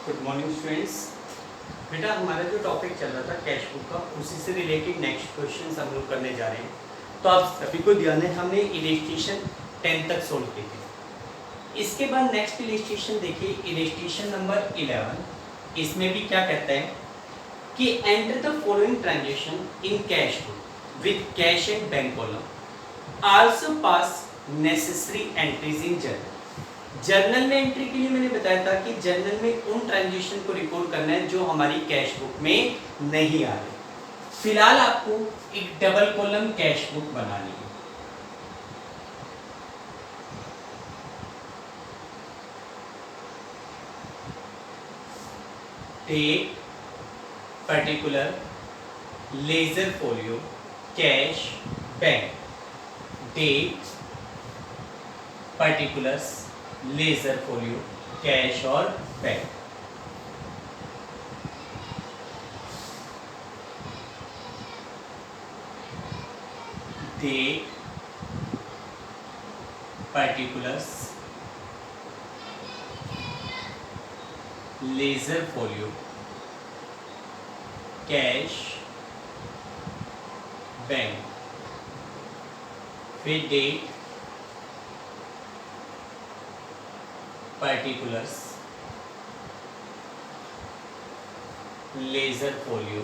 Good morning students. बेटा हमारा जो टॉपिक चल रहा था कैश बुक का, उसी से रिलेटेड नेक्स्ट क्वेश्चन हम लोग करने जा रहे हैं। तो आप सभी को ध्यान है, हमने इलस्ट्रेशन 10 तक सोल्व किए थे। इसके बाद नेक्स्ट इलस्ट्रेशन देखिए, इलस्ट्रेशन नंबर 11। इसमें भी क्या कहता है कि enter the following transaction in cash book with cash and bank column, also pass necessary entries in journal. Journal में एंट्री के लिए मैंने बताया था कि जर्नल में उन ट्रांजेक्शन को रिकॉर्ड करना है जो हमारी कैश बुक में नहीं आ रही। फिलहाल आपको एक डबल कॉलम कैश बुक बनानी है। Take particular ledger folio cash bank, date particulars ledger folio cash और bank. Date particulars ledger folio cash bank, फिर date particulars ledger folio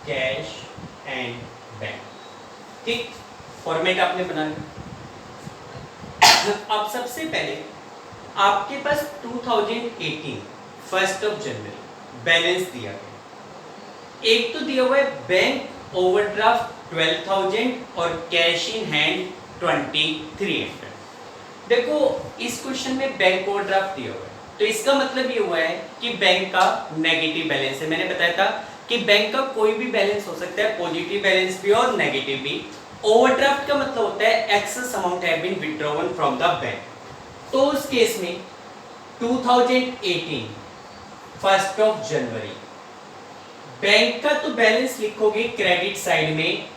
cash and bank. ठीक, फॉर्मेट आपने बना लिया। अब सबसे पहले आपके पास 2018 1 जनवरी बैलेंस दिया गया। एक तो दिया हुआ है बैंक ओवरड्राफ्ट 12,000 और कैश इन हैंड 2300। देखो इस क्वेश्चन में बैंक ओवरड्राफ्ट दिया हुआ है, तो इसका मतलब ये हुआ है कि बैंक का नेगेटिव बैलेंस है। मैंने बताया था कि बैंक का कोई भी बैलेंस हो सकता है, पॉजिटिव बैलेंस भी और नेगेटिव भी। ओवरड्राफ्ट का मतलब होता है excess amount have been withdrawn from the bank. तो उस केस में 2018 1 जनवरी बैंक का तो बैलेंस लिखोगे क्रेडिट साइड में,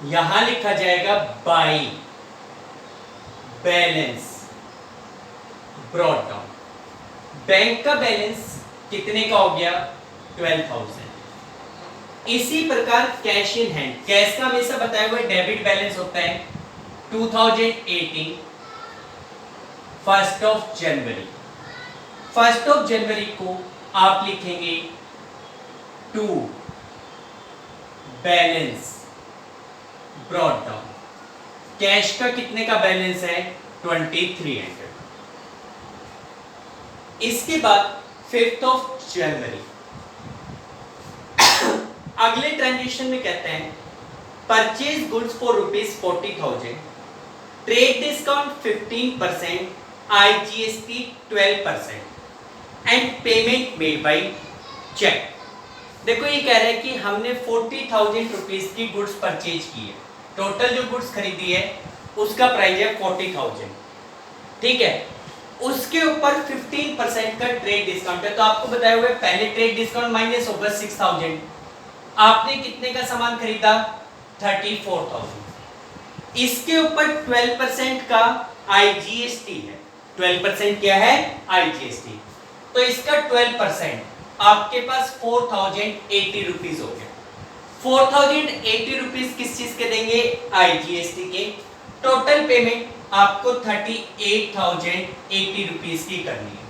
यहां लिखा जाएगा by balance brought down. Bank का बैलेंस कितने का हो गया? 12,000। इसी प्रकार कैश इन हैंड, कैश का हमेशा बताया हुआ डेबिट बैलेंस होता है। 2018 1 जनवरी, 1 जनवरी को आप लिखेंगे to balance brought down. Cash का कितने का बैलेंस है? 2300। इसके बाद 5 जनवरी अगले ट्रांजेक्शन में कहते हैं purchase goods for ₹40,000, trade discount 15%, IGST 12% and payment made by cheque. देखो ये कह रहा है कि हमने 40,000 रुपीज की गुड्स परचेज की है। टोटल जो गुड्स खरीदी है उसका प्राइस है 40,000, ठीक है। उसके ऊपर 15% का ट्रेड डिस्काउंट है। तो आपको बताया हुआ है पहले ट्रेड डिस्काउंट माइनस होगा 6,000। आपने कितने का सामान खरीदा? 34,000। इसके ऊपर 12% का IGST है। 12% क्या है? IGST। तो इसका 12% आपके पास 4,080 रुपीज हो गया। 4,080 रुपीज किस चीज के देंगे? IGST के। टोटल पेमेंट आपको 38,080 रुपीज की करनी है।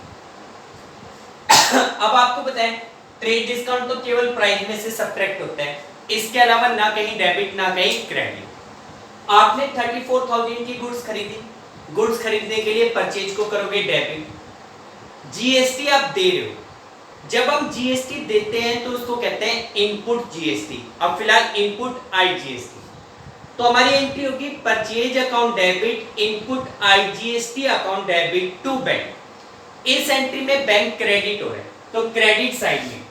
अब आपको बताएं ट्रेड डिस्काउंट तो केवल प्राइस में से सब्ट्रैक्ट होता है, इसके अलावा ना कहीं डेबिट ना कहीं क्रेडिट। आपने 34,000 की गुड्स खरीदी, गुड्स खरीदने के लिए परचेज को करोगे डेबिट। GST आप दे रहे हो, जब हम GST देते हैं तो उसको कहते हैं इनपुट GST। अब फिलहाल इनपुट IGST, तो हमारी एंट्री होगी purchase account debit input IGST account debit to bank. इस एंट्री में बैंक क्रेडिट हो रहा है, तो क्रेडिट साइड में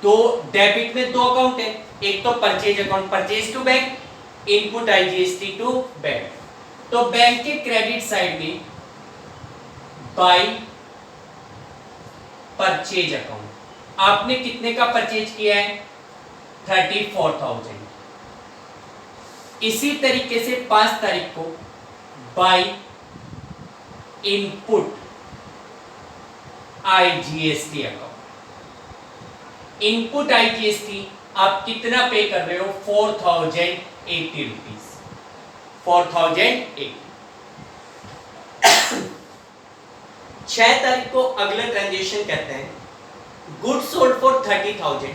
दो डेबिट में दो अकाउंट है, एक तो purchase account purchase to bank, input IGST to bank. तो बैंक के क्रेडिट साइड में बाई परचेज अकाउंट आपने कितने का परचेज किया है? 34,000। इसी तरीके से 5 तारीख को by input IGST account. Input IGST आप कितना पे कर रहे हो? 4080 रुपीज, 4080। 6 तारीख को अगला ट्रांजेक्शन कहते हैं good sold for 30,000,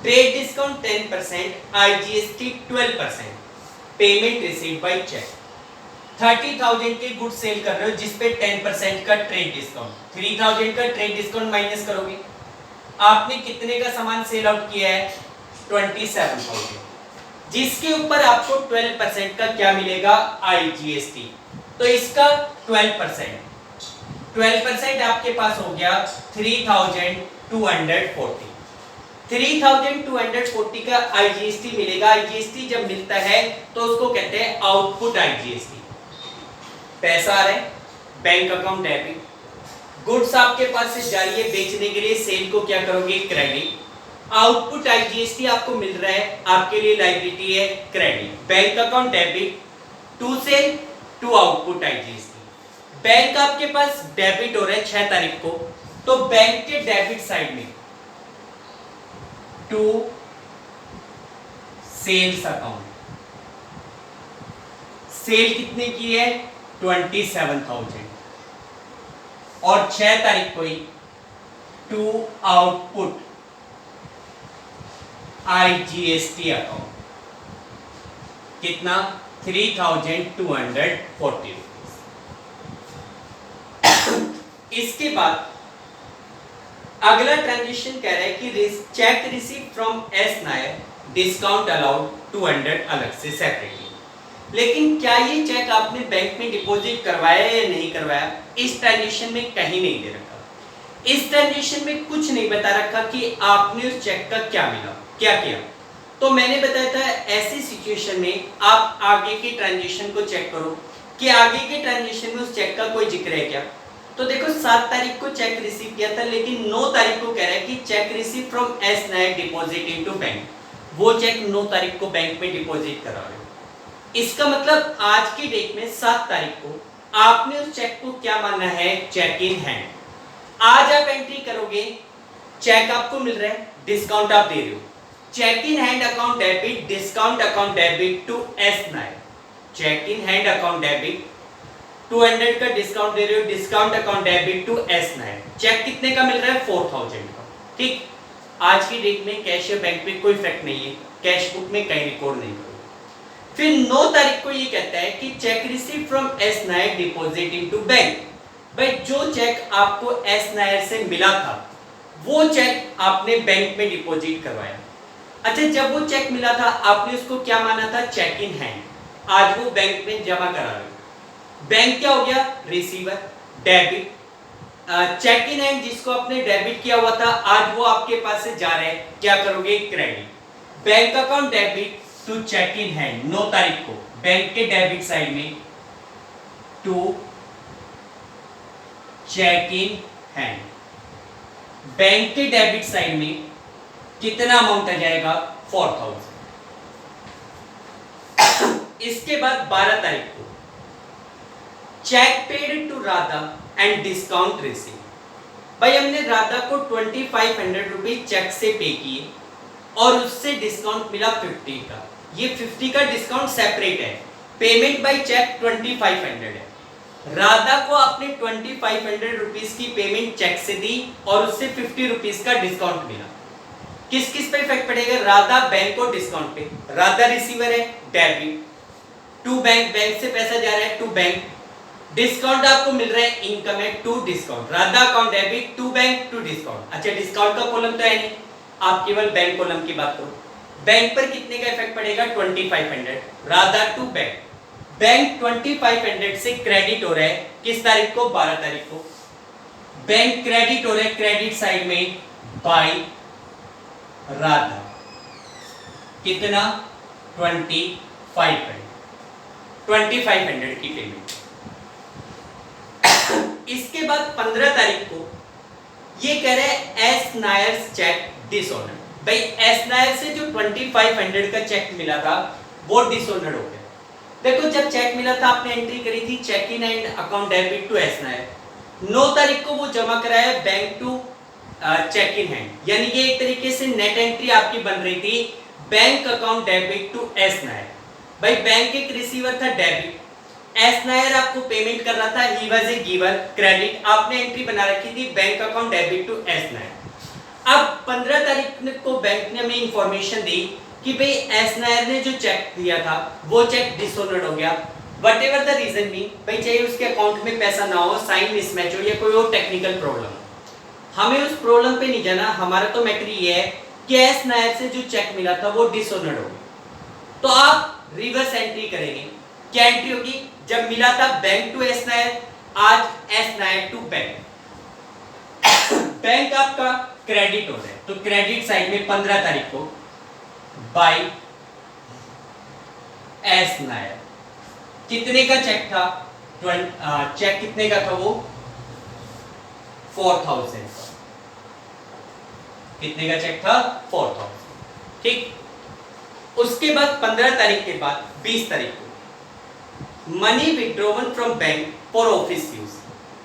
trade discount 10%, आईजीएसटी 12%, पेमेंट रिसीव्ड बाय चेक। 30,000 के गुड सेल कर रहे हो जिसपे 10% का ट्रेड डिस्काउंट, 3,000 का ट्रेड डिस्काउंट माइनस करोगे, आपने कितने का सामान सेल आउट किया है? 27,000, जिसके ऊपर आपको 12% का क्या मिलेगा? आईजीएसटी। तो इसका 12% आपके पास हो गया 3,240। 3,240 का आईजीएसटी मिलेगा। आईजीएसटी जब मिलता है तो उसको कहते हैं आउटपुट आईजीएसटी। पैसा आ रहा है, बैंक अकाउंट डेबिट, गुड्स आपके पास से जा रही है बेचने के लिए, सेल को क्या करोगे? क्रेडिट। आउटपुट आईजीएसटी आपको मिल रहा है, आपके लिए लायबिलिटी है credit. Bank account debit, to sale to output IGST. Bank आपके पास डेबिट हो रहा है 6 तारीख को, तो बैंक के डेबिट साइड में टू सेल्स अकाउंट, सेल कितने की है? 27,000, और 6 तारीख को ही टू आउटपुट आईजीएसटी अकाउंट, कितना? 3,240 रुपीज। इसके बाद अगला ट्रांजेक्शन कह रहा है कि check receive from S Nair, discount allowed 200 अलग से सेपरेटली। लेकिन क्या ये चेक आपने बैंक में डिपॉजिट करवाया या नहीं करवाया? इस ट्रांजेक्शन में कहीं नहीं दे रखा। इस ट्रांजेक्शन में कुछ नहीं बता रखा कि आपने उस चेक का क्या मिला, क्या किया। तो मैंने बताया था ऐसी सिचुएशन में आप आगे की ट्रांजेक्शन को चेक करो कि आगे के ट्रांजेक्शन में उस चेक का कोई जिक्र है क्या। तो देखो 7 तारीख को चेक रिसीव किया था, लेकिन 9 तारीख को कह रहा है कि check receive from S Nair deposit into bank. वो चेक 9 तारीख को बैंक में डिपॉजिट करा रहे हो। इसका मतलब आज की डेट में 7 तारीख को आपने उस चेक को क्या माना है? Cheque in hand. आज आप एंट्री करोगे, चेक आपको मिल रहा है, डिस्काउंट आप दे रहे हो, cheque in hand account debit, discount account debit to S Nair. Cheque in hand account debit, 200 का डिस्काउंट दे रहे हो, discount account debit to S Nair. Cheque कितने का मिल रहा है? 4,000 का। ठीक, आज की डेट में कैश या बैंक में कोई इफेक्ट नहीं है, कैश बुक में कहीं रिकॉर्ड नहीं करोगे। फिर 9 तारीख को ये कहता है कि check receive from S Nair deposit into bank. भाई जो चेक आपको एस नायर से मिला था वो चेक आपने बैंक में डिपॉजिट करवाया। अच्छा, जब वो चेक मिला था आपने उसको क्या माना था? Cheque in hand. आज वो बैंक में जमा करा रहे हो। बैंक क्या हो गया? Receiver. Debit, cheque in hand जिसको आपने डेबिट किया हुआ था आज वो आपके पास से जा रहा है, क्या करोगे? Credit. Bank account debit to cheque in hand, 9 तारीख को बैंक के डेबिट साइड में to cheque in hand. Bank के डेबिट साइड में कितना अमाउंट आ जाएगा? 4,000। इसके बाद 12 तारीख को cheque paid to Radha and discount receive. भाई हमने राधा को 2,500 रुपीज चेक से पे किए और उससे डिस्काउंट मिला 50 का। ये 50 का डिस्काउंट सेपरेट है, पेमेंट बाय चेक 2,500 है। राधा को आपने 2,500 रुपीज की पेमेंट चेक से दी और उससे 50 रुपीज का डिस्काउंट मिला। किस किस पे इफेक्ट पड़ेगा? राधा बैंक को डिस्काउंट पे। राधा रिसीवर है, डेबिट टू बैंक, बैंक से पैसा जा रहा है टू बैंक। डिस्काउंट आपको मिल रहा है, इनकम है to discount. Radha account debit to bank to discount. अच्छा, डिस्काउंट का कॉलम तो है नहीं, आप केवल बैंक कॉलम की बात करो। बैंक पर कितने का इफेक्ट पड़ेगा? 2,500। राधा टू बैंक, बैंक 2,500 से क्रेडिट हो रहा है किस तारीख को? 12 तारीख को। बैंक क्रेडिट हो रहा है क्रेडिट साइड में बाय राधा, कितना? 2,500 की पेमेंट। इसके बाद 15 तारीख को ये कह रहे हैं एस नायर चेक डिसऑनर। भाई एस नायर से जो 2,500 का चेक मिला था वो डिसऑनर हो गया। देखो जब चेक मिला था आपने एंट्री करी थी cheque in hand account debit to S Nair. 9 तारीख को वो जमा कराया bank to cheque in hand, यानी कि एक तरीके से नेट एंट्री आपकी बन रही थी bank account debit to S Nair. भाई बैंक एक रिसीवर था डेबिट, एस नायर आपको पेमेंट कर रहा था, he was a giver credit, आपने एंट्री बना रखी थी bank account debit to S Nair. अब 15 तारीख को बैंक ने हमें इंफॉर्मेशन दी कि भाई एस नायर ने जो चेक दिया था वो चेक डिसऑनर्ड हो गया, वट एवर द रीजन भी, भाई चाहे उसके अकाउंट में पैसा ना हो, साइन मिसमैच हो या कोई और टेक्निकल प्रॉब्लम, हमें उस प्रॉब्लम पे नहीं जाना, हमारा तो मैटर ये है कि एस नायर से जो चेक मिला था वो डिसऑनर्ड हो गया। तो आप रिवर्स एंट्री करेंगे, क्या एंट्री होगी, जब मिला था बैंक टू एस नायर, आज S Nair to bank, bank आपका क्रेडिट हो रहा है तो क्रेडिट साइड में 15 तारीख को बाय एस नायर, कितने का चेक था, चेक कितने का था वो 4000 का, कितने का चेक था 4000, ठीक। उसके बाद 15 तारीख के बाद 20 तारीख को money withdrawn from bank for office use,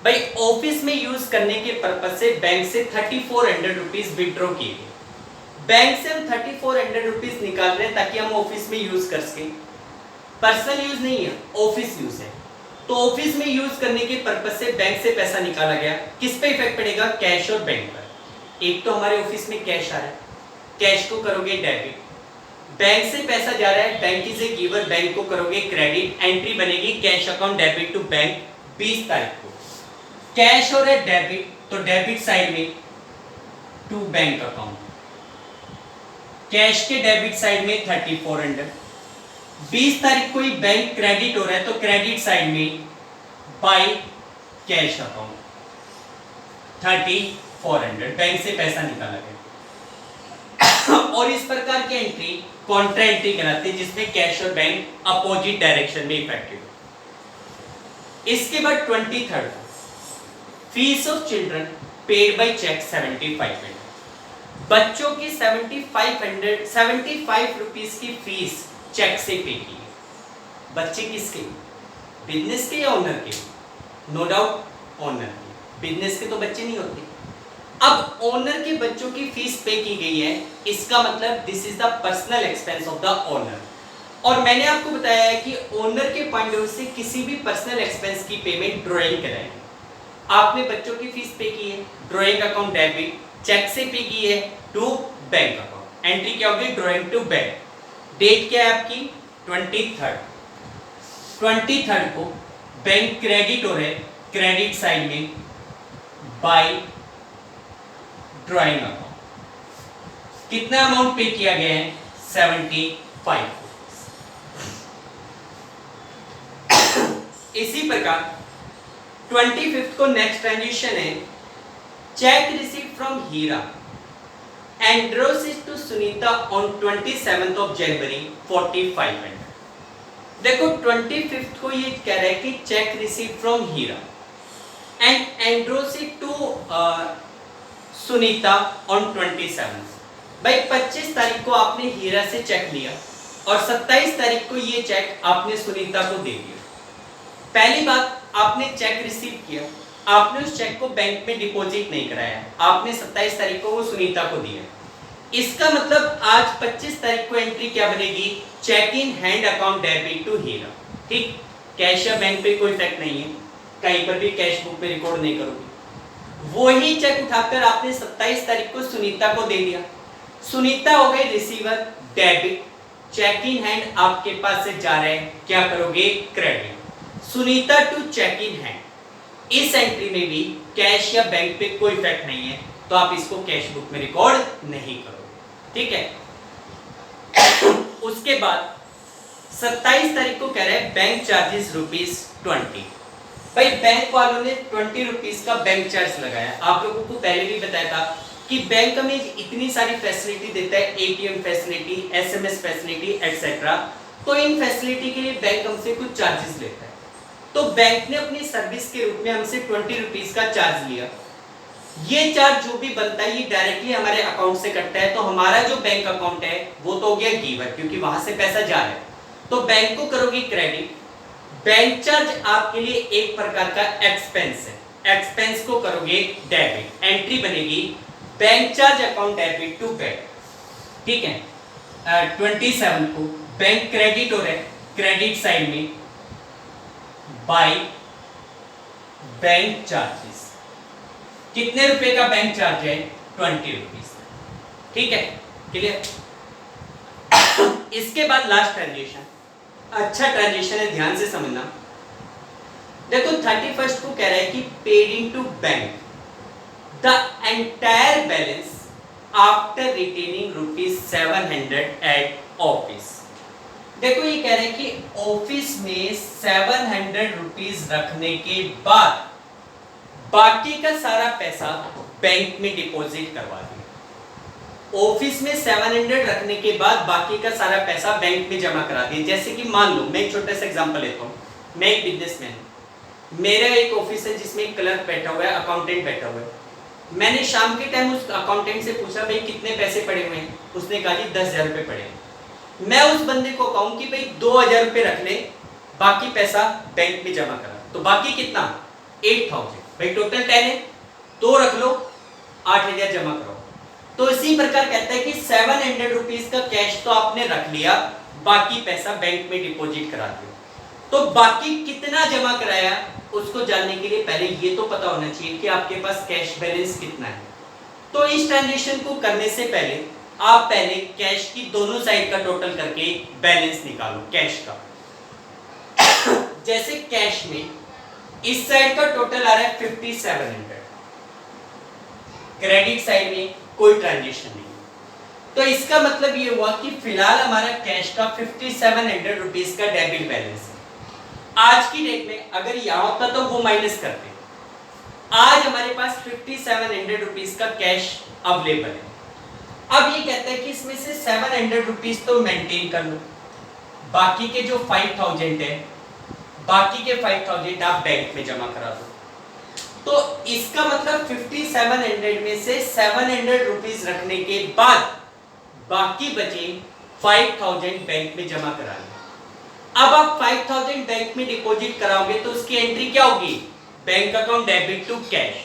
भाई ऑफिस में यूज करने के पर्पज से बैंक से 3400 रुपीज विड्रॉ किए गए, बैंक से हम 3400 रुपीज निकाल रहे हैं ताकि हम ऑफिस में यूज कर सके, पर्सनल यूज नहीं है ऑफिस यूज है, तो ऑफिस में यूज करने के पर्पज से बैंक से पैसा निकाला गया, किस पे इफेक्ट पड़ेगा, कैश और बैंक पर। एक तो हमारे ऑफिस में कैश आ रहा है, कैश को करोगे डेबिट, बैंक से पैसा जा रहा है, bank is a giver, bank को करोगे क्रेडिट, एंट्री बनेगी cash account debit to bank 20 तारीख को, कैश और है डेबिट, तो डेबिट साइड में टू बैंक अकाउंट, कैश के डेबिट साइड में 3400, 20 तारीख को ही बैंक क्रेडिट हो रहा है तो क्रेडिट साइड में बाय कैश अकाउंट 3400, बैंक से पैसा निकाला गया। और इस प्रकार की एंट्री कॉन्ट्रा एंट्री कहलाती है जिसमें कैश और बैंक अपोजिट डायरेक्शन में इफेक्टिव। इसके बाद 23rd fees of children paid by cheque 7500, बच्चों की 75 रुपीज की फीस चेक से पे की है। बच्चे किसके, बिजनेस के या ओनर के, नो डाउट ओनर के, बिजनेस के तो बच्चे नहीं होते। अब ओनर के बच्चों की फीस पे की गई है, इसका मतलब this is the personal expense of the owner. और मैंने आपको बताया है कि ओनर के पॉइंट ऑफ व्यू से किसी भी पर्सनल एक्सपेंस की पेमेंट ड्राइंग कराएंगे। आपने बच्चों की फीस पे की है, ड्राइंग अकाउंट डेबिट, चेक से पे की है टू बैंक अकाउंट, एंट्री क्या होगी ड्राइंग टू बैंक, डेट क्या है आपकी 23rd को बैंक क्रेडिट हो रहे, क्रेडिट साइड में बाय ड्राइंग अकाउंट, कितना अमाउंट पे किया गया है 75। इसी प्रकार 25th को नेक्स्ट ट्रांजेक्शन है, चेक रिसीव्ड फ्रॉम हीरा एंड्रोसिस to Sunita on 27th of January 4500। देखो 25th को ये कह रहा है कि cheque received from Hira and एंड्रोसिस टू सुनीता ऑन 27th। भाई 25 तारीख को आपने हीरा से चेक लिया और 27 तारीख को ये चेक आपने सुनीता को दे दिया। पहली बात, आपने चेक रिसीव किया, आपने उस चेक को बैंक में डिपॉजिट नहीं कराया, आपने 27 तारीख को वो सुनीता को दिया। इसका मतलब आज 25 तारीख को एंट्री क्या बनेगी, cheque in hand account debit to Hira, ठीक। कैश या बैंक पे कोई इफेक्ट नहीं है, कहीं पर भी कैश बुक पे रिकॉर्ड नहीं करोगे। वही चेक उठाकर आपने 27 तारीख को सुनीता को दे दिया, सुनीता हो गई receiver, debit, cheque in hand आपके पास से जा रहे हैं, क्या करोगे credit, Sunita to cheque in hand. इस एंट्री में भी कैश या बैंक पे कोई इफेक्ट नहीं है, तो आप इसको कैश बुक में रिकॉर्ड नहीं करोगे, ठीक है। उसके बाद 27 तारीख को कह रहे हैं बैंक चार्जेस ₹20। भाई बैंक वालों ने 20 रुपीज का बैंक चार्ज लगाया। आप लोगों को पहले भी बताया था कि बैंक हमें इतनी सारी फैसिलिटी देता है, ATM facility, SMS facility etcetera, तो इन फैसिलिटी के लिए बैंक हमसे कुछ चार्जेस लेता है। तो बैंक ने अपनी सर्विस के रूप में हमसे 20 रुपीज का चार्ज लिया। ये चार्ज जो भी बनता है ये डायरेक्टली हमारे अकाउंट से कटता है, तो हमारा जो बैंक अकाउंट है वो तो हो गया गिवर, क्योंकि वहां से पैसा जा रहा है। तो बैंक को करोगे क्रेडिट। बैंक चार्ज आपके लिए एक प्रकार का एक्सपेंस है, एक्सपेंस को करोगे डेबिट। एंट्री बनेगी bank charge account debit to bank, ठीक है। 27 को बैंक क्रेडिट हो रहा है क्रेडिट साइड में बाय बैंक चार्जेस। कितने रुपए का बैंक चार्ज है? 20 रुपीज, ठीक है, क्लियर। इसके बाद लास्ट ट्रांजेक्शन, अच्छा ट्रांजेक्शन है, ध्यान से समझना। देखो 31 को कह रहा है कि paid into bank the entire balance after retaining ₹700 at office. देखो ये कह रहे हैं कि ऑफिस में 700 रुपीज रखने के बाद बाकी का सारा पैसा बैंक में डिपॉजिट करवा दिया। ऑफिस में 700 रखने के बाद बाकी का सारा पैसा बैंक में जमा करा दिया। जैसे कि मान लो, मैं एक छोटा सा एग्जांपल लेता हूँ। मैं एक बिजनेसमैन हूँ, मेरा एक ऑफिस है जिसमें एक क्लर्क बैठा हुआ है, अकाउंटेंट बैठा हुआ है। मैंने शाम के टाइम उस अकाउंटेंट से पूछा भाई कितने पैसे पड़े हुए हैं? उसने कहा जी 10,000 रुपये पड़े हैं। मैं उस बंदे को कहूँ कि भाई 2,000 रुपये रख ले, बाकी पैसा बैंक में जमा करा, तो बाकी कितना? 8,000। भाई टोटल 10 है, 2 रख लो, 8,000 जमा करो। तो इसी प्रकार कहता है कि 700 रुपीज का कैश तो आपने रख लिया, बाकी पैसा बैंक में डिपॉजिट करा दिया। तो बाकी कितना जमा कराया उसको जानने के लिए पहले ये तो पता होना चाहिए कि आपके पास कैश बैलेंस कितना है। तो इस ट्रांजेक्शन को करने से पहले आप पहले कैश की दोनों साइड का टोटल करके बैलेंस निकालो कैश का। जैसे कैश में इस साइड का टोटल आ रहा है 5700, क्रेडिट साइड में कोई ट्रांजेक्शन नहीं, तो इसका मतलब ये हुआ कि फिलहाल हमारा कैश का 5700 रुपीज का डेबिट बैलेंस है। आज की डेट में अगर यहां होता तो वो माइनस करते। आज हमारे पास 5700 रुपीज का कैश अवेलेबल है। अब ये कहता है कि इसमें से 700 रुपीज तो मेंटेन कर लो, बाकी के जो 5000 है, बाकी के 5000 आप बैंक में जमा करा दो। तो इसका मतलब 5700 में से 700 रुपीज रखने के बाद बाकी बचे 5000 बैंक में जमा कराने। अब आप 5000 बैंक में डिपॉजिट कराओगे तो उसकी एंट्री क्या होगी? Bank account debit to cash.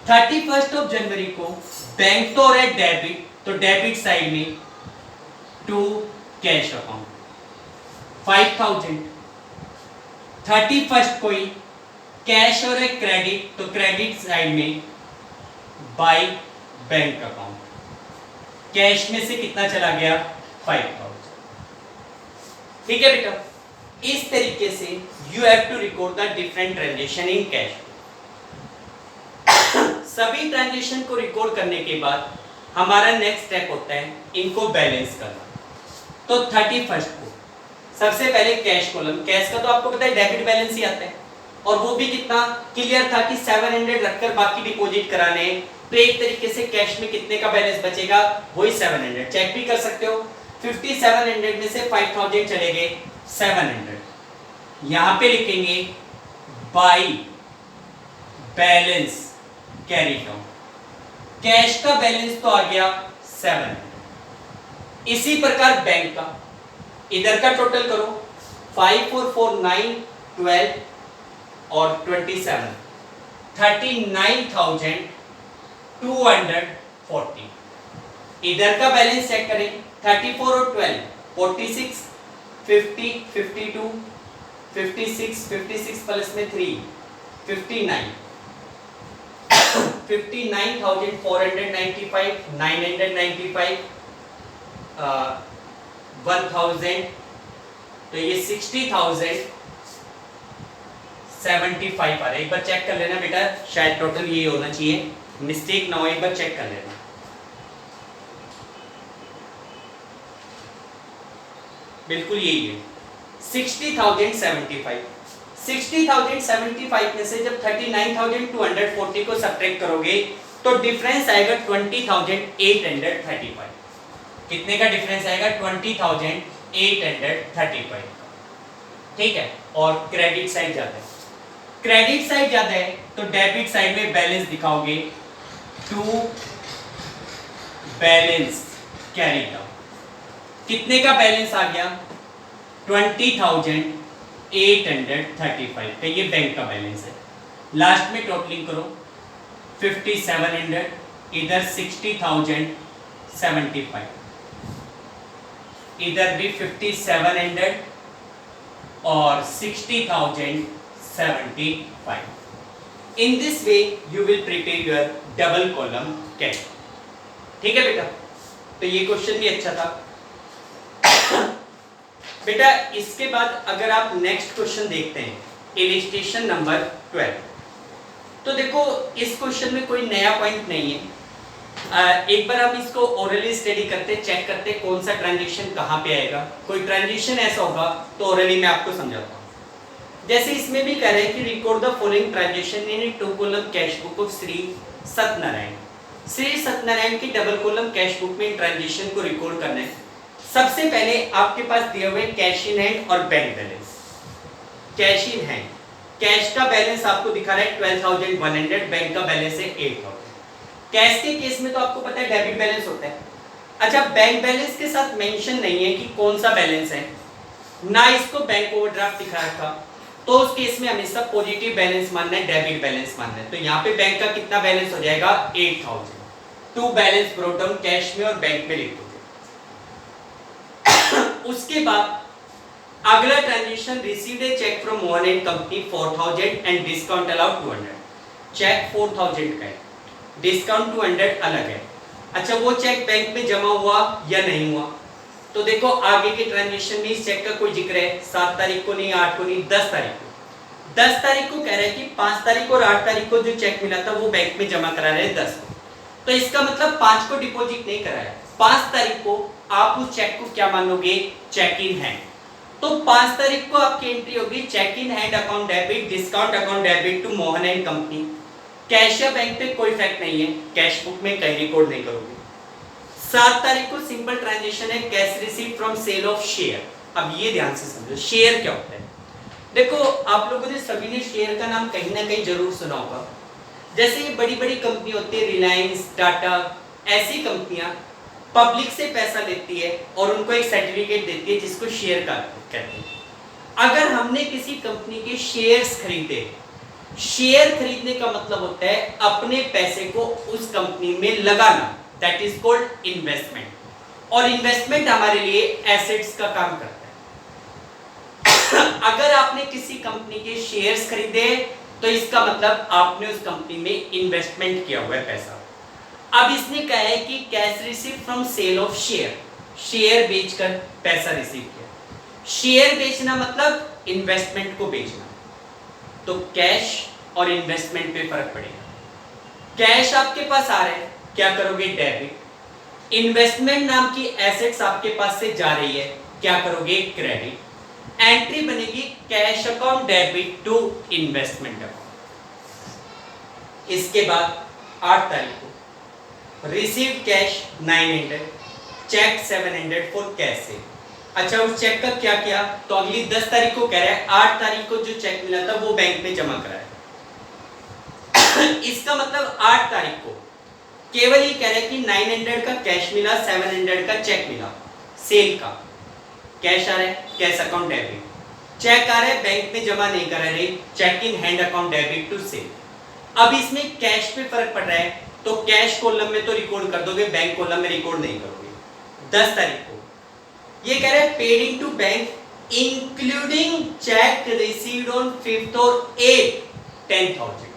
31 of January को बैंक तो है डेबिट, तो डेबिट साइड में टू कैश अकाउंट 5000। 31 को ही कैश और एक क्रेडिट, तो क्रेडिट साइड में बाय बैंक अकाउंट। कैश में से कितना चला गया? 5000। ठीक है बेटा, इस तरीके से you have to record the different transaction in cash. सभी ट्रांजेक्शन को रिकॉर्ड करने के बाद हमारा नेक्स्ट स्टेप होता है इनको बैलेंस करना। तो 31 को सबसे पहले कैश कॉलम, कैश का तो आपको पता है डेबिट बैलेंस ही आता है, और वो भी कितना क्लियर था कि 700 रखकर बाकी डिपॉजिट कराने। तो एक तरीके से कैश में कितने का बैलेंस बचेगा? वही 700। चेक भी कर सकते हो, 5700 में से 5000 चले गए 700। यहां पे लिखेंगे by balance carry down. Cash का बैलेंस तो आ गया 700। इसी प्रकार बैंक का, इधर का टोटल करो, 5 4 4 9 12 और 27, 39,240। इधर का बैलेंस चेक करें, 34 और 12 46, 50 52 56 56 प्लस में 3 59, 59,495 995 1000, तो ये 60,075 आ रहा है। एक बार चेक कर लेना बेटा, शायद टोटल ये होना चाहिए, मिस्टेक ना हो, एक बार चेक कर लेना। बिल्कुल यही है 60,075। 60,075 में से जब 39,240 को सब्ट्रैक्ट करोगे तो डिफरेंस आएगा 20,835। कितने का डिफरेंस आएगा? 20,835। ठीक है, और क्रेडिट साइड ज्यादा है, क्रेडिट साइड ज्यादा है तो डेबिट साइड में बैलेंस दिखाओगे टू बैलेंस कैरी डाउन। कितने का बैलेंस आ गया 20,835 का, ये बैंक का बैलेंस है। लास्ट में टोटलिंग करो 5700, इधर 60,075, इधर भी 5700 और 60,075। In this way you will prepare your double column cash। ठीक है बेटा, तो ये क्वेश्चन भी अच्छा था बेटा। इसके बाद अगर आप नेक्स्ट क्वेश्चन देखते हैं, इलिस्ट्रेशन नंबर 12, तो देखो इस क्वेश्चन में कोई नया पॉइंट नहीं है। एक बार आप इसको ओरली स्टडी करते, चेक करते कौन सा ट्रांजेक्शन कहाँ पे आएगा। कोई ट्रांजेक्शन ऐसा होगा तो ओरली मैं आपको समझाता हूँ। जैसे इसमें भी कह रहे हैं कि record the following transaction in 2 column cash book of Shri Satyanarayan. Shri Satyanarayan की डबल कॉलम कैश बुक में ट्रांजेक्शन को रिकॉर्ड करना है। सबसे पहले आपके पास दिए हुए कैश इन हैंड और bank balance. Cash in hand, cash का बैलेंस आपको दिखा रहा है 12,100, बैंक का बैलेंस है 8,000। कैश के केस में तो आपको पता है डेबिट बैलेंस होता है। अच्छा, बैंक बैलेंस के साथ मेंशन नहीं है कि कौन सा बैलेंस है, ना इसको बैंक ओवरड्राफ्ट दिखा रखा, तो उस केस में हमेशा पॉजिटिव बैलेंस मानना है, डेबिट बैलेंस मानना है। तो यहाँ पे बैंक का कितना बैलेंस हो जाएगा 8,000। To balance brought down cash में और बैंक में लिख दोगे। उसके बाद अगला transaction, received a cheque from Mohan and company 4,000 and discount allowed 200। Cheque 4,000 का है, डिस्काउंट 200 अलग है। अच्छा, वो चेक बैंक में जमा हुआ या नहीं हुआ, तो देखो आगे के ट्रांजेक्शन में इस चेक का कोई जिक्र है 7 तारीख को नहीं, 8 को नहीं, 10 तारीख को। 10 तारीख को कह रहे हैं कि 5 तारीख और 8 तारीख को जो चेक मिला था वो बैंक में जमा करा रहे हैं 10 को। तो इसका मतलब 5 को डिपॉजिट नहीं कराया, 5 तारीख को आप उस चेक को क्या मानोगे, चेक इन हैंड। तो 5 तारीख को आपकी एंट्री होगी cheque in hand account debit, discount account debit to Mohan and company. Cash या बैंक पे कोई इफेक्ट नहीं है, कैश बुक में कहीं रिकॉर्ड नहीं करोगे। 7 तारीख को सिंपल ट्रांजेक्शन है cash received from sale of share. अब ये ध्यान से समझो शेयर क्या होता है। देखो आप लोगों ने सभी ने शेयर का नाम कहीं ना कहीं जरूर सुना होगा। जैसे ये बड़ी बड़ी कंपनी होती है, रिलायंस, टाटा, ऐसी कंपनियां पब्लिक से पैसा लेती है और उनको एक सर्टिफिकेट देती है जिसको शेयर का कहते हैं। अगर हमने किसी कंपनी के शेयर्स खरीदे, शेयर खरीदने का मतलब होता है अपने पैसे को उस कंपनी में लगाना, दैट इज कॉल्ड इन्वेस्टमेंट। और इन्वेस्टमेंट हमारे लिए एसेट्स का काम करता है। अगर आपने किसी कंपनी के शेयर्स खरीदे तो इसका मतलब आपने उस कंपनी में इन्वेस्टमेंट किया हुआ है पैसा। अब इसने कहा है कि cash receive from sale of share, share बेचकर पैसा रिसीव किया। शेयर बेचना मतलब इन्वेस्टमेंट को बेचना, तो कैश और इन्वेस्टमेंट पे फर्क पड़ेगा। कैश आपके पास आ रहा है, क्या करोगे, डेबिट। इन्वेस्टमेंट नाम की एसेट्स आपके पास से जा रही है, क्या करोगे, क्रेडिट। एंट्री बनेगी cash account debit to investment account. इसके बाद 8 तारीख को receive cash 900, cheque 700 for cash से। अच्छा, उस चेक का क्या किया, तो अगली 10 तारीख को कह रहा है 8 तारीख को जो चेक मिला था वो बैंक में जमा कराया। इसका मतलब 8 तारीख को केवल ये कह रहा है कि 900 का कैश मिला, 700 का चेक मिला, सेल का कैश आ रहा है, कैश अकाउंट डेबिट। चेक आ रहा है, बैंक में जमा नहीं करा रहे, cheque in hand account debit to sale. अब इसमें कैश पे फर्क पड़ रहा है, तो कैश कॉलम में तो रिकॉर्ड कर दोगे, बैंक कॉलम में रिकॉर्ड नहीं करोगे। 10 तारीख को ये कह रहा है paid in to bank including cheque received on 5th और 8th 10,000।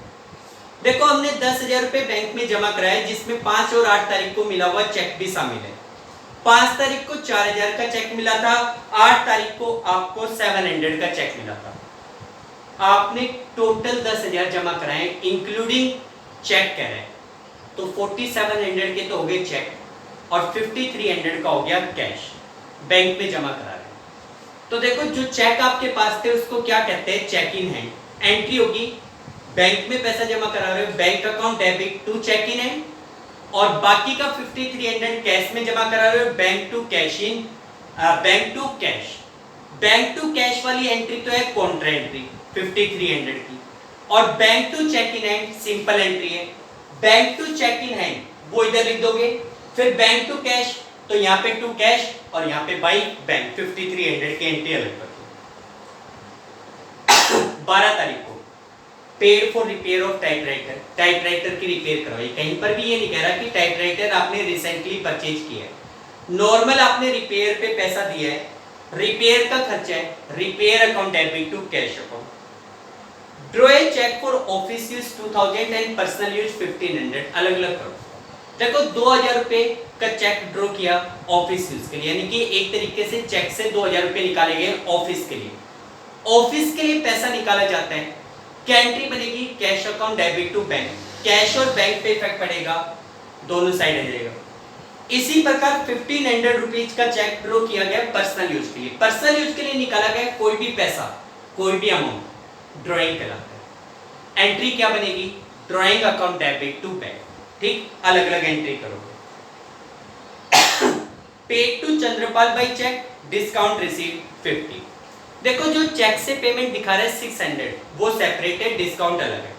देखो हमने 10,000 रुपए बैंक में जमा कराया जिसमें 5 और 8 तारीख को मिला हुआ चेक भी शामिल है। 5 तारीख को 4,000 का चेक मिला था, 8 तारीख को आपको 700 का चेक मिला था। आपने टोटल 10,000 जमा कराए इंक्लूडिंग चेक कह रहे हैं, तो 4700 के तो हो गए चेक और 5300 का हो गया कैश, बैंक में जमा करा रहे हैं। तो देखो जो चेक आपके पास थे उसको क्या कहते हैं, चेक इन हैंड। एंट्री होगी बैंक में पैसा जमा करा रहे हो, bank account debit to cheque in hand, और बाकी का 5300 कैश में जमा करा रहे हो, bank to cash in, bank to cash. Bank to cash वाली एंट्री तो है कॉन्ट्रा एंट्री 5300 की, और bank to cheque in hand simple entry है। Bank to cheque in hand वो इधर लिख दोगे, फिर बैंक टू कैश तो यहाँ पे टू कैश, और यहाँ पे बाई बैंक 5300 की एंट्री अलग कर दो। 12 तारीख को paid for repair of typewriter, typewriter की रिपेयर करवाई। कहीं पर भी ये नहीं कह रहा कि टाइपराइटर आपने रिसेंटली परचेज किया है, नॉर्मल आपने रिपेयर पे पैसा दिया है, रिपेयर का खर्चा है, repair account debit to cash account. Draw a cheque for office use 2000 and personal use 1500, अलग अलग करो। देखो 2000 रुपए का चेक ड्रॉ किया ऑफिस यूज के लिए, यानी कि एक तरीके से चेक से 2000 रुपए निकाले गए ऑफिस के लिए। ऑफिस के लिए पैसा निकाला जाता है, क्या एंट्री बनेगी? Cash account debit to bank. Cash और बैंक पे इफेक्ट पड़ेगा, दोनों साइड आ जाएगा। इसी प्रकार 1500 रुपीज का चेक ड्रॉ किया गया पर्सनल यूज के लिए। पर्सनल यूज के लिए निकाला गया कोई भी पैसा, कोई भी अमाउंट ड्रॉइंग कहलाता है। एंट्री क्या बनेगी? Drawing account debit to bank. ठीक, अलग अलग एंट्री करोगे। Paid to Chandrapal by cheque, discount receive 50। देखो जो चेक से पेमेंट दिखा रहा है 600, वो सेपरेटेड, डिस्काउंट अलग है।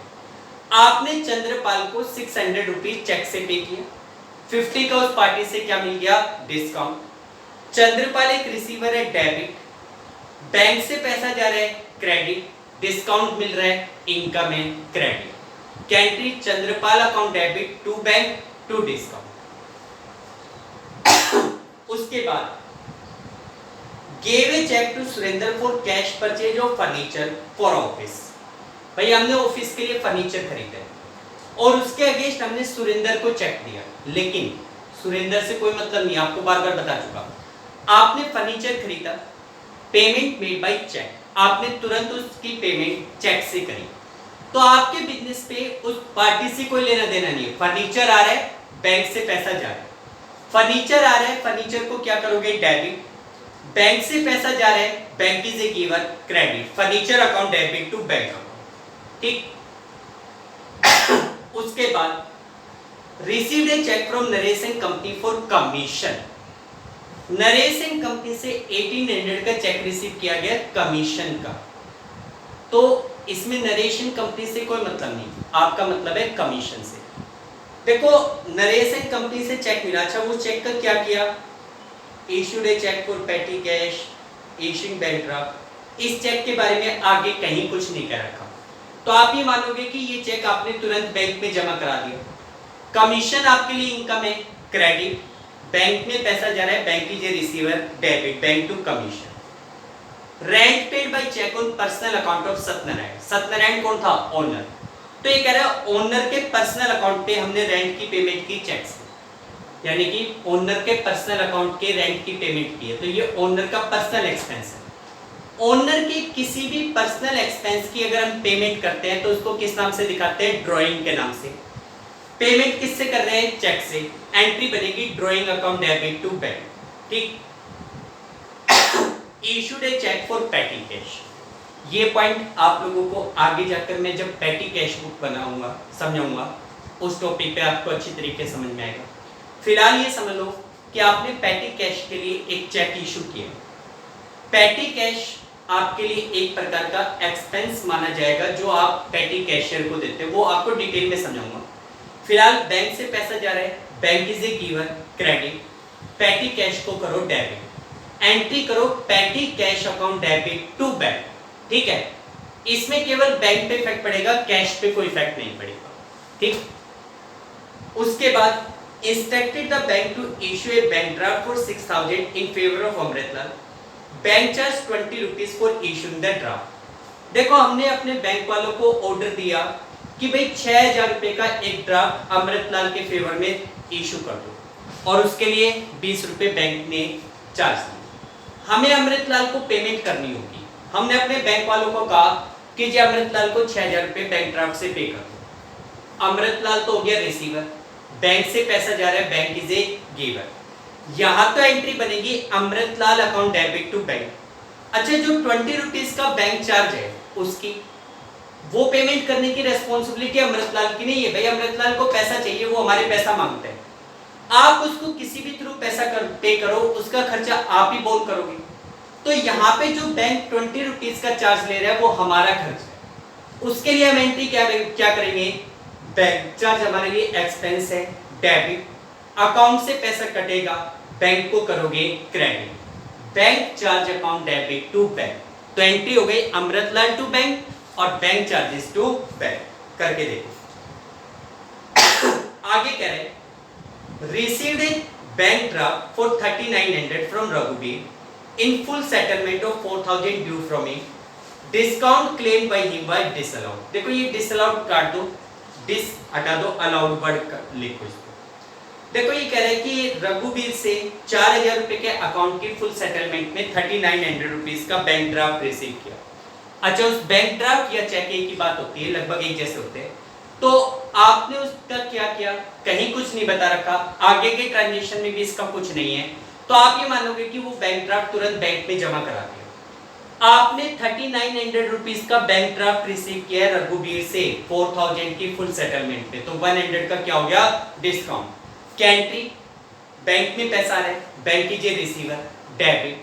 आपने चंद्रपाल को 600 रुपीज चेक से पे किया, 50 का उस पार्टी से क्या मिल गया? डिस्काउंट। चंद्रपाल एक रिसीवर है, डेबिट। बैंक से पैसा जा रहा है, क्रेडिट। डिस्काउंट मिल रहा है, इनकम है, क्रेडिट। क्या entry? Chandrapal account debit to bank to discount. उसके बाद gave a check to Surendra for cash purchase of furniture for office। भाई हमने ऑफिस के लिए फर्नीचर खरीदा है और उसके अगेंस्ट हमने सुरेंद्र को चेक दिया, लेकिन सुरेंद्र से कोई मतलब नहीं, आपको बार बार बता चुका। आपने फर्नीचर खरीदा, पेमेंट मेड बाय चेक, आपने तुरंत उसकी पेमेंट चेक से करी, तो आपके बिजनेस पे उस पार्टी से कोई लेना देना नहीं है। फर्नीचर आ रहा है, बैंक से पैसा जा रहा है। फर्नीचर आ रहा है, फर्नीचर को क्या करोगे? डेबिट। बैंक से पैसा जा रहा है, bank is a giver, credit. Furniture account debit to bank account. ठीक। उसके बाद received a cheque from Naresh and company for commission. Naresh and company से 1800 का चेक रिसीव किया गया कमीशन का, तो इसमें नरेश एंड कंपनी से कोई मतलब नहीं, आपका मतलब है कमीशन से। देखो नरेश एंड कंपनी से चेक मिला, अच्छा वो चेक का क्या किया? Issued a cheque for petty cash, issuing bank draft. इस चेक के बारे में आगे कहीं कुछ नहीं कह रखा, तो आप ये मानोगे कि ये चेक आपने तुरंत बैंक में जमा करा दिया। कमीशन आपके लिए इनकम है, क्रेडिट। बैंक में पैसा जा रहा है, bank is a receiver, debit, bank to commission. Rent paid by cheque on personal account of Satyanarayan. Satyanarayan कौन था? ओनर। तो ये कह रहा है ओनर के पर्सनल अकाउंट पे हमने रेंट की पेमेंट की चेक से, यानी कि ओनर के पर्सनल अकाउंट के रेंट की पेमेंट की है, तो ये ओनर का पर्सनल एक्सपेंस है। ओनर के किसी भी पर्सनल एक्सपेंस की अगर हम पेमेंट करते हैं तो उसको किस नाम से दिखाते हैं? ड्राइंग के नाम से। पेमेंट किससे कर रहे हैं? चेक से। एंट्री बनेगी drawing account debit to bank. ठीक। Issued a cheque for petty cash. ये पॉइंट आप लोगों को आगे जाकर मैं जब पेटी कैश बुक बनाऊंगा, समझाऊंगा, उस टॉपिक पे आपको अच्छी तरीके समझ में आएगा। फिलहाल ये समझ लो कि आपने पेटी कैश के लिए एक चेक इशू किया। पेटी कैश आपके लिए एक प्रकार का एक्सपेंस माना जाएगा जो आप पेटी कैशियर को देते हैं, वो आपको डिटेल में समझाऊंगा। फिलहाल बैंक से पैसा जा रहा है, bank is a giver, credit. Petty cash को करो डेबिट, एंट्री करो petty cash account debit to bank. ठीक है, इसमें केवल बैंक पे इफेक्ट पड़ेगा, कैश पे कोई इफेक्ट नहीं पड़ेगा। ठीक। उसके बाद instructed the bank to issue a bank draft for 6000 in favor of Amritlal. Bank charge 20 rupees for issuing the draft। देखो हमने अपने बैंक वालों को ऑर्डर दिया कि भाई 6000 रुपए का एक ड्राफ्ट अमृतलाल के फेवर में इशू कर दो, और उसके लिए 20 रुपए बैंक ने चार्ज दिए। हमें अमृतलाल को पेमेंट करनी होगी। हमने अपने बैंक वालों को कहा कि जी अमृतलाल को 6000 रुपए बैंक ड्राफ्ट से पे कर दो। अमृतलाल तो हो गया रिसीवर, बैंक से पैसा जा रहा है, बैंक इज ए गिवर। यहां तो एंट्री बनेगी Amritlal account debit to bank. अच्छा जो 20 रुपीज का बैंक चार्ज है उसकी वो पेमेंट करने की रेस्पॉन्सिबिलिटी अमृतलाल की नहीं है। भाई अमृतलाल को पैसा चाहिए, वो हमारे पैसा मांगते हैं, आप उसको किसी भी थ्रू पैसा पे करो, उसका खर्चा आप ही बोल करोगे। तो यहाँ पे जो बैंक 20 रुपीज का चार्ज ले रहा है वो हमारा खर्च है, उसके लिए हम एंट्री क्या करेंगे? बैंक चार्ज हमारे लिए एक्सपेंस है, डेबिट। अकाउंट से पैसा कटेगा, बैंक को करोगे credit, bank charge account debit to bank. तो एंट्री हो गई अमृतलाल टू बैंक और बैंक चार्जेस टू बैंक। करके देखो आगे कह रहे received a bank draft for 3900 from Raghubir in full settlement of 4000 due from him, discount claim by him by disallowed. देखो ये डिसअलाउड काट दो, डिस हटा दो, अलाउड वर्ड लिखो इसको। देखो ये कह रहा है कि रघुबीर से 4000 रुपए के अकाउंट की फुल सेटलमेंट में 3900 रुपीस का बैंक ड्राफ्ट रिसीव किया। अच्छा उस बैंक ड्राफ्ट या चेक एक ही बात होती है, लगभग एक जैसे होते हैं। तो आपने उसका क्या किया, कहीं कुछ नहीं बता रखा, आगे के ट्रांजेक्शन में भी इसका कुछ नहीं है, तो आप ये मानोगे कि वो बैंक ड्राफ्ट तुरंत बैंक में जमा करा दिया। आपने 3900 रुपीस का बैंक ड्राफ्ट रिसीव किया है रघुबीर से 4000 की फुल सेटलमेंट पे, तो 100 का क्या हो गया डिस्काउंट। क्या एंट्री, बैंक में पैसा आ रहा है, बैंक कीजिए रिसीवर डेबिट,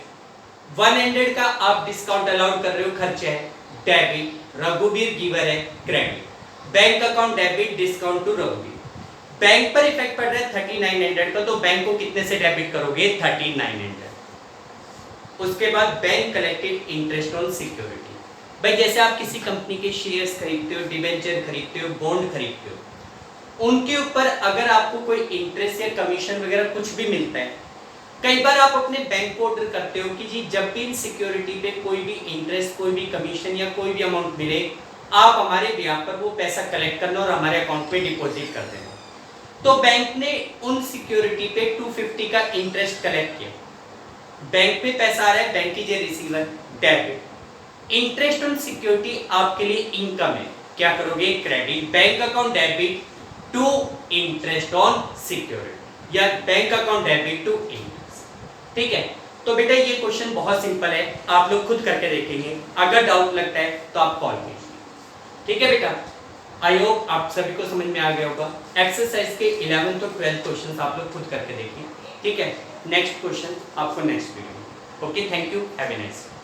100 का आप डिस्काउंट अलाउड कर रहे हो, खर्चे है डेबिट, रघुबीर गिवर है credit, bank account debit, discount to Raghubir. Bank पर इफेक्ट पड़ रहा है 3900 का, तो बैंक को कितने से डेबिट करोगे 3900। उसके बाद bank collected interest on security. भाई जैसे आप किसी कंपनी के शेयर्स खरीदते हो, डिबेंचर खरीदते हो, बॉन्ड खरीदते हो, उनके ऊपर अगर आपको कोई इंटरेस्ट या कमीशन वगैरह कुछ भी मिलता है, कई बार आप अपने बैंक को ऑर्डर करते हो कि जी जब भी इन सिक्योरिटी पे कोई भी इंटरेस्ट, कोई भी कमीशन या कोई भी अमाउंट मिले, आप हमारे बिहाफ पर वो पैसा कलेक्ट करना और हमारे अकाउंट में डिपॉजिट कर देना। तो बैंक ने उन सिक्योरिटी पे 250 का इंटरेस्ट कलेक्ट किया, बैंक में पैसा आ रहा है, बैंक कीजिए receiver debit, interest on security आपके लिए इनकम है, क्या करोगे credit, bank account debit to interest on security या bank account debit to interest. ठीक है, तो बेटा ये क्वेश्चन बहुत सिंपल है, आप लोग खुद करके देखेंगे, अगर डाउट लगता है तो आप कॉल कीजिए। ठीक है बेटा, आई होप आप सभी को समझ में आ गया होगा। एक्सरसाइज के 11th और 12th क्वेश्चन आप लोग खुद करके देखिए। ठीक है, नेक्स्ट क्वेश्चन आपको नेक्स्ट वीडियो में। Okay, thank you, have a nice day.